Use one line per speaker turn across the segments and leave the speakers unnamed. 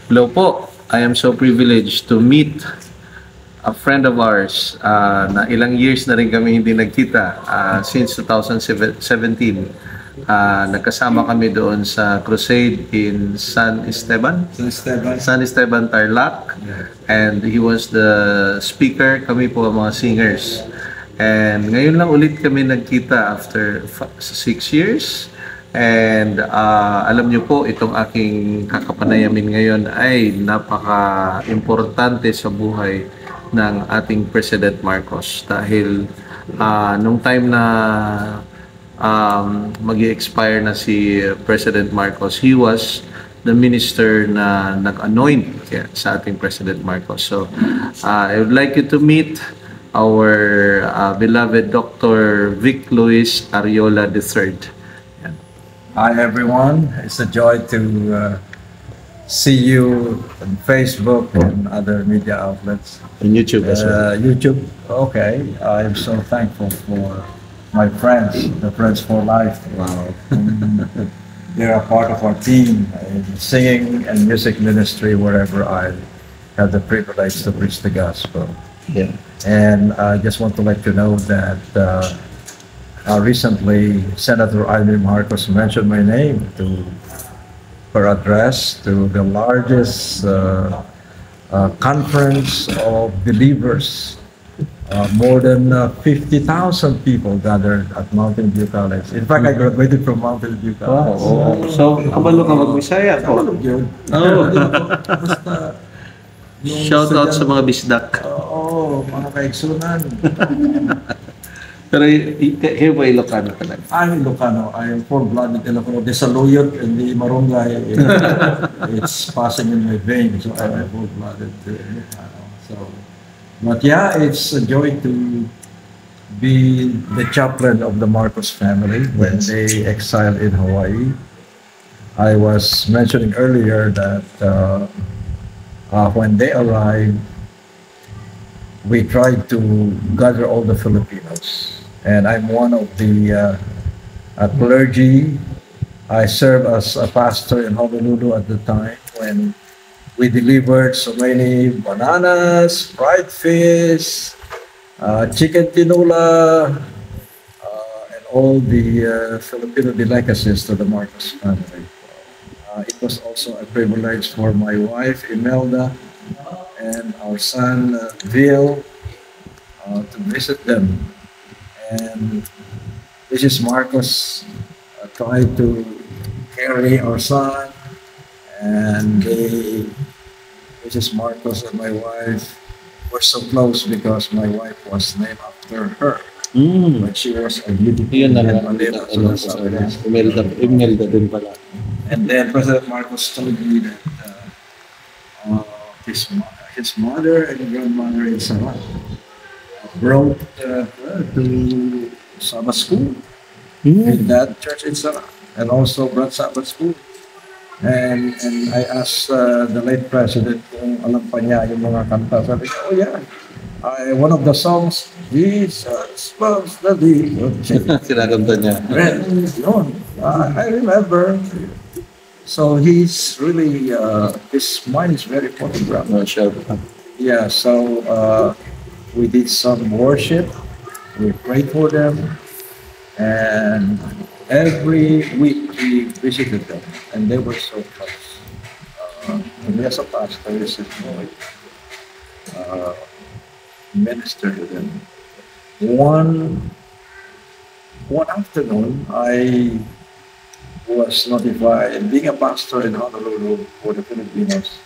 Hello po. I am so privileged to meet a friend of ours na ilang years na rin kami hindi nagkita since 2017. Nagkasama kami doon sa crusade in San Esteban. San Esteban, Tarlac. And he was the speaker, kami po ang mga singers. And ngayon lang ulit kami nagkita after 6 years. And alam niyo po, itong aking kakapanayamin ngayon ay napaka-importante sa buhay ng ating President Marcos. Dahil nung time na mag-expire na si President Marcos, he was the minister na nag-anoint sa ating President Marcos. So, I would like you to meet our beloved Dr. Vic Luis Ariola III.
Hi everyone, it's a joy to see you on Facebook and other media outlets.
On YouTube as well.
YouTube, okay. I am so thankful for my friends, the Friends for Life.
Wow.
They're a part of our team in singing and music ministry wherever I have the privilege to preach the gospel.
Yeah.
And I just want to let you know that recently, Senator Amy Marcos mentioned my name to her address to the largest conference of believers. More than 50,000 people gathered at Mountain View College. In fact, I graduated from Mountain View College.
Wow. So, kabalo ka mag-Bisaya po. Oh. Shout out sa mga bisdak.
Oo, mga kaigsunan.
Pero here po Ilocano talaga.
I'm Ilocano. I am full-blooded Ilocano. There's a lawyer and the Marongay. It's passing in my veins, so I'm a full-blooded Ilocano. So, but yeah, it's a joy to be the chaplain of the Marcos family when they exiled in Hawaii. I was mentioning earlier that when they arrived, we tried to gather all the Filipinos. And I'm one of the clergy. I served as a pastor in Honolulu at the time when we delivered so many bananas, fried fish, chicken tinola, and all the Filipino delicacies to the Marcos family. It was also a privilege for my wife, Imelda, and our son, Vil, to visit them. And Mrs. Marcos tried to carry our son, and Mrs. Marcos and my wife were so close because my wife was named after her. But she was a beautiful
Yun na lang.
Manila, so that's how it is.
Imelda din pala.
And then President Marcos told me that his mother and grandmother in Sarat brought to Sabbath school in that church in Sarat, and also brought Sabbath school. And I asked the late president kung alam pa niya yung mga kanta. Sabi ko, oh yeah, one of the songs, Jesus loves the little children.
Kinakanta niya.
I remember. So he's really, his mind is very photographed. Yeah, so we did some worship, we prayed for them, and every week we visited them, and they were so close. And as a pastor, this is my minister to them. One afternoon, I was notified, being a pastor in Honolulu for the Filipinos,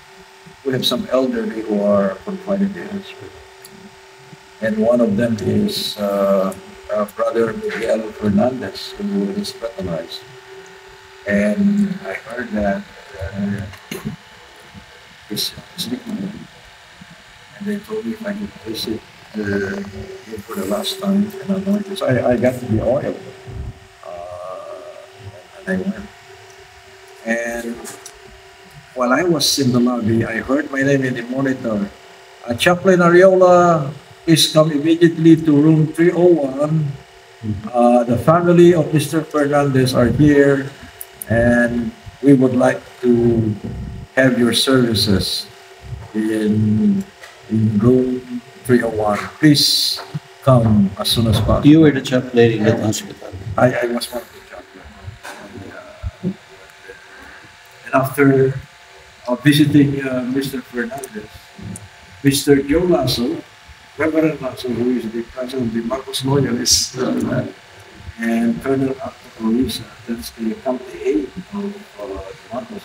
we have some elderly who are confined in the hospital. And one of them is Brother Miguel Fernandez, who is hospitalized. And I heard that he's sleeping. And they told me if I could visit him for the last time and anoint him. So I got the oil. And I went. And while I was in the lobby, I heard my name in the monitor. Chaplain Ariola, please come immediately to room 301. The family of Mr. Fernandez are here, and we would like to have your services in room 301. Please come as soon as possible.
You were the chaplain in that hospital.
I was one of the chaplain. And after visiting Mr. Fernandez, Mr. Joe Lasso, Reverend Lasso, who is the president of the Marcos Loyalists, and Colonel Arthur Orisa, that's the company aide of Marcos.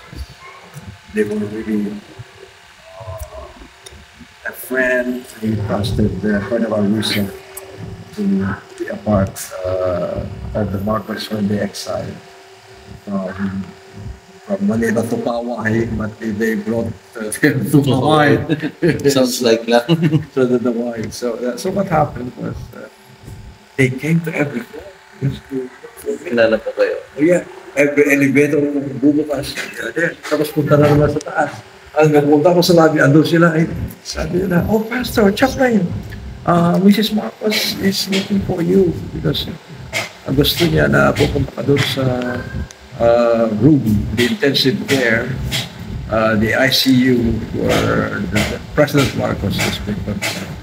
They were really a friend. He trusted Colonel Orisa to be a part of the Marcos when they exiled from Manila to Hawaii, but they brought them to Hawaii.
Sounds like lang.
So the Hawaii. So what happened was they came to every floor.
Kilala po kayo.
Oh yeah, every elevator kung bubukas. Tapos punta na naman sa taas. Hanggang punta ko sa lobby, andun sila. Sabi nila, oh Pastor, chaplain, Mrs. Marcos is looking for you because gusto niya na pupunta ka doon sa room, the intensive care, the ICU where the President Marcos has been confirmed.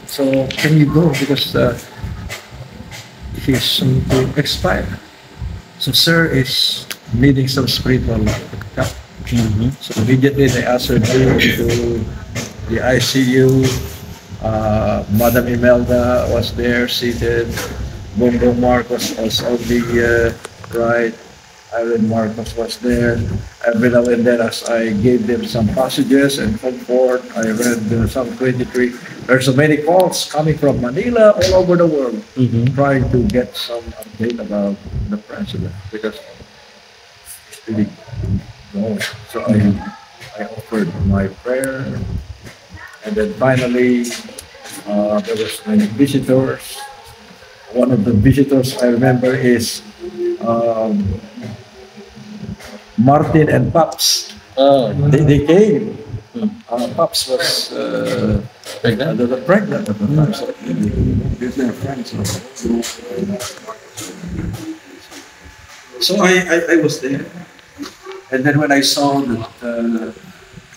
So can you go because he's soon to expire. So sir is needing some spiritual help. So immediately they ushered him to the ICU. Madam Imelda was there seated. Bongbong Marcos was on the right. Irene Marcos was there. Every now and then, as I gave them some passages and comfort, I read Psalm 23. There's so many calls coming from Manila, all over the world, trying to get some update about the president because it's really no. So I offered my prayer, and then finally there was many visitors. One of the visitors I remember is Martin and Paps. They came. Paps was pregnant at the time. So they're friends. So I was there. And then when I saw that the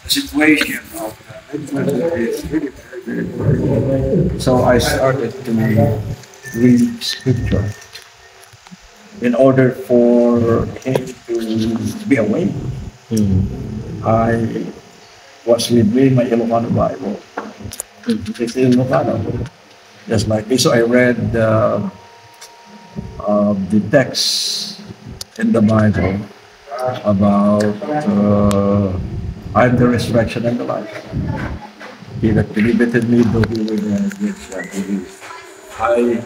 situation of it's really very, very. So I started to read scripture in order for him to be awake. I was reading my Ilocano Bible. It's Ilocano, just like me. So I read the text in the Bible about I'm the resurrection and the life. He that believeth in me, though he will die, yet shall he live.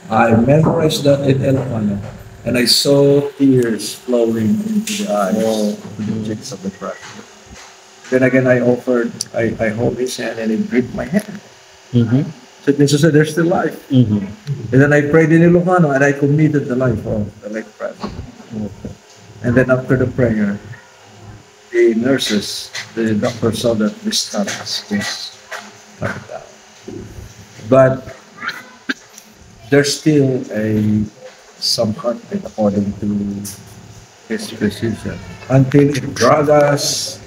I memorized that in Ilocano, and I saw tears flowing into the eyes of the cheeks of the crowd. Then again, I hold his hand and he gripped my hand. So it means to say there's still life. And then I prayed in Ilocano and I committed the life of the late president. And then after the prayer, the nurses, the doctor saw that this stomach is just cut down. But there's still some heartbeat according to his physician. Until it dragged us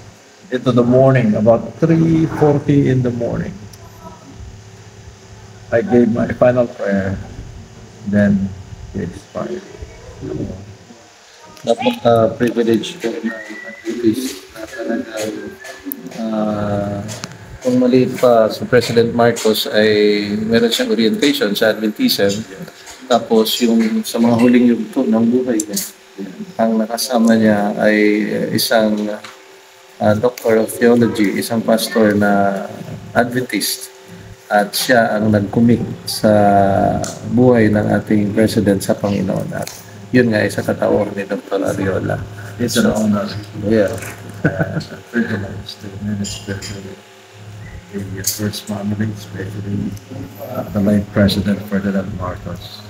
into the morning, about 3:40 in the morning. I gave my final prayer, then he expired.
Napaka-privilege po na activist na talagang kung maliit pa si President Marcos ay meron siyang orientation sa Adventism. Tapos yung sa mga huling yugto ng buhay niya, ang nakasama niya ay isang doctor of theology, isang pastor na Adventist. At siya ang nag-commit sa buhay ng ating president sa Panginoon. At yun nga, isa katawag ni Dr. Ariola.
It's an honor.
Yeah.
Privilege to minister to the first family, especially the late President Ferdinand Marcos.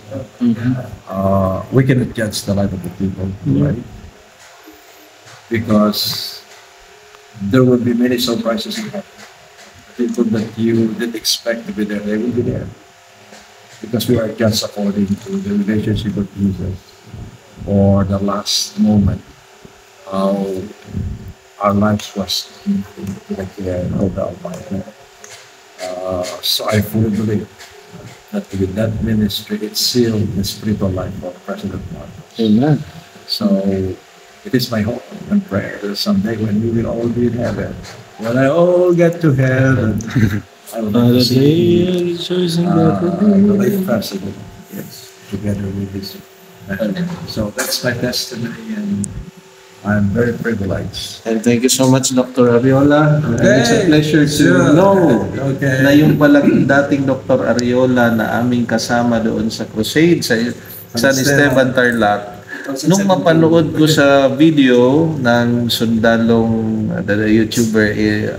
We cannot judge the life of the people, right? Because there will be many surprises in heaven. People that you didn't expect to be there, they will be there. Because we are just according to the relationship of Jesus or the last moment, how our lives was in the care of the Almighty. So I fully believe that with that ministry, it sealed the spiritual life of President Marcos.
Amen.
So it is my hope and prayer that someday when we will all be in heaven, when I all get to heaven, I will see the late president, yes, together with his family. So that's my testimony, and I'm very privileged.
And thank you so much, Dr. Ariola. And it's a pleasure to know
Okay.
na yung palang dating Dr. Ariola na aming kasama doon sa crusade sa San Esteban, Tarlac. Nung mapanood ko sa video ng sundalong YouTuber,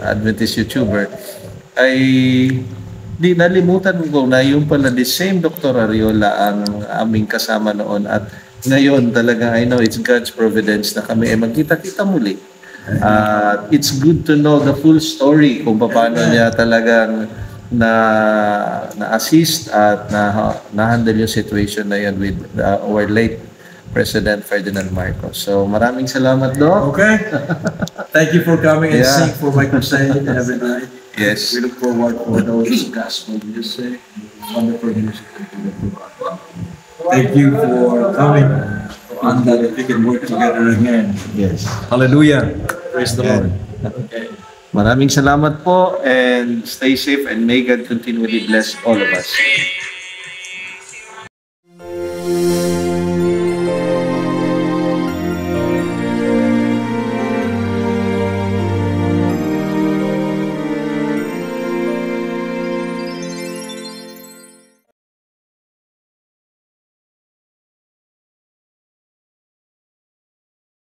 Adventist YouTuber, ay di nalimutan ko na yung pala the same Dr. Ariola ang aming kasama noon, at ngayon talaga I know it's God's providence na kami ay magkita-kita muli. It's good to know the full story kung paano niya talagang na-assist at na-handle yung situation na yan with our late President Ferdinand Marcos. So maraming salamat, Doc.
Okay. Thank you for coming and
Yeah.
sing for my crusade every night.
Yes.
We look forward for those gospel music, wonderful music. Thank you for coming, and that we can work together again.
Yes.
Hallelujah. Praise the Lord.
Maraming salamat po, and stay safe, and may God continually bless all of us.